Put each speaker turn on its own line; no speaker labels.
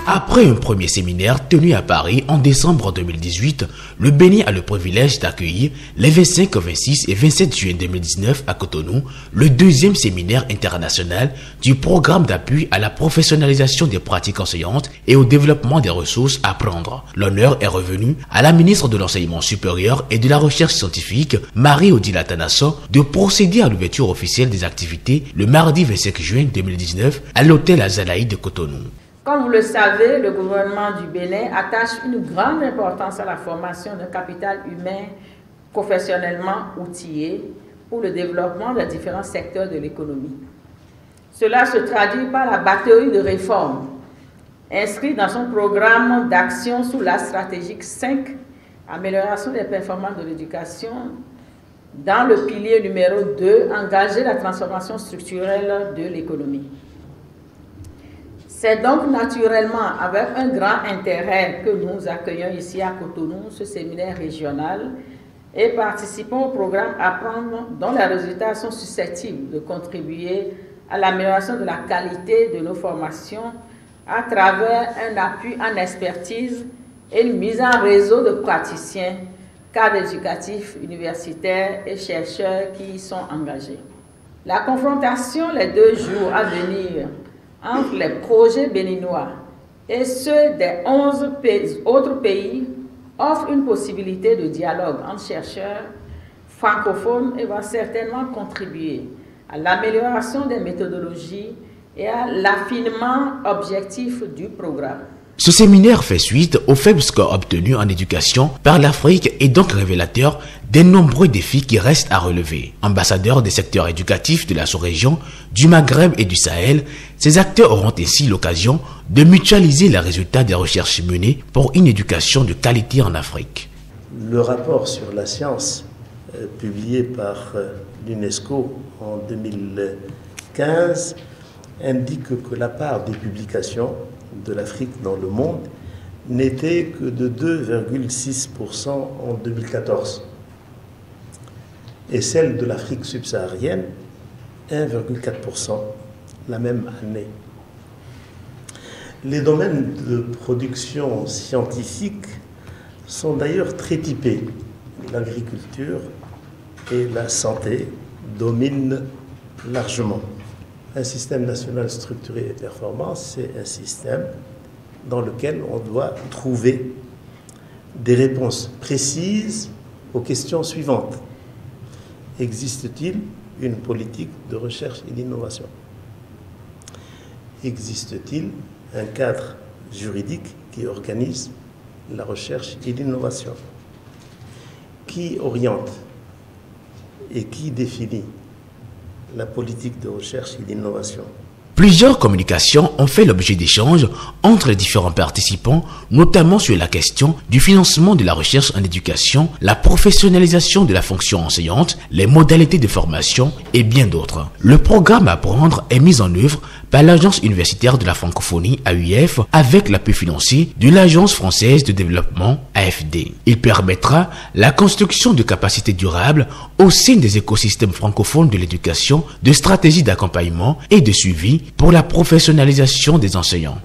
Après un premier séminaire tenu à Paris en décembre 2018, le Bénin a le privilège d'accueillir les 25, 26 et 27 juin 2019 à Cotonou le deuxième séminaire international du programme d'appui à la professionnalisation des pratiques enseignantes et au développement des ressources à apprendre. L'honneur est revenu à la ministre de l'Enseignement supérieur et de la Recherche scientifique, Marie-Odile Atanasso, de procéder à l'ouverture officielle des activités le mardi 25 juin 2019 à l'hôtel Azalaï de Cotonou.
Comme vous le savez, le gouvernement du Bénin attache une grande importance à la formation d'un capital humain professionnellement outillé pour le développement des différents secteurs de l'économie. Cela se traduit par la batterie de réformes inscrites dans son programme d'action sous la stratégie 5, amélioration des performances de l'éducation, dans le pilier numéro 2, engager la transformation structurelle de l'économie. C'est donc naturellement avec un grand intérêt que nous accueillons ici à Cotonou ce séminaire régional et participons au programme Apprendre dont les résultats sont susceptibles de contribuer à l'amélioration de la qualité de nos formations à travers un appui en expertise et une mise en réseau de praticiens, cadres éducatifs, universitaires et chercheurs qui y sont engagés. La confrontation les 2 jours à venir entre les projets béninois et ceux des 11 autres pays offre une possibilité de dialogue entre chercheurs francophones et va certainement contribuer à l'amélioration des méthodologies et à l'affinement objectif du programme.
Ce séminaire fait suite aux faibles scores obtenus en éducation par l'Afrique et donc révélateur des nombreux défis qui restent à relever. Ambassadeurs des secteurs éducatifs de la sous-région, du Maghreb et du Sahel, ces acteurs auront ainsi l'occasion de mutualiser les résultats des recherches menées pour une éducation de qualité en Afrique.
Le rapport sur la science publié par l'UNESCO en 2015 indique que la part des publications de l'Afrique dans le monde n'était que de 2,6% en 2014 et celle de l'Afrique subsaharienne 1,4% la même année. Les domaines de production scientifique sont d'ailleurs très typés. L'agriculture et la santé dominent largement. Un système national structuré et performant, c'est un système dans lequel on doit trouver des réponses précises aux questions suivantes. Existe-t-il une politique de recherche et d'innovation? Existe-t-il un cadre juridique qui organise la recherche et l'innovation? Qui oriente et qui définit la politique de recherche et d'innovation?
Plusieurs communications ont fait l'objet d'échanges entre les différents participants, notamment sur la question du financement de la recherche en éducation, la professionnalisation de la fonction enseignante, les modalités de formation et bien d'autres. Le programme Apprendre est mis en œuvre par l'Agence universitaire de la francophonie AUF avec l'appui financier de l'Agence française de développement AFD. Il permettra la construction de capacités durables au sein des écosystèmes francophones de l'éducation, de stratégies d'accompagnement et de suivi pour la professionnalisation des enseignants.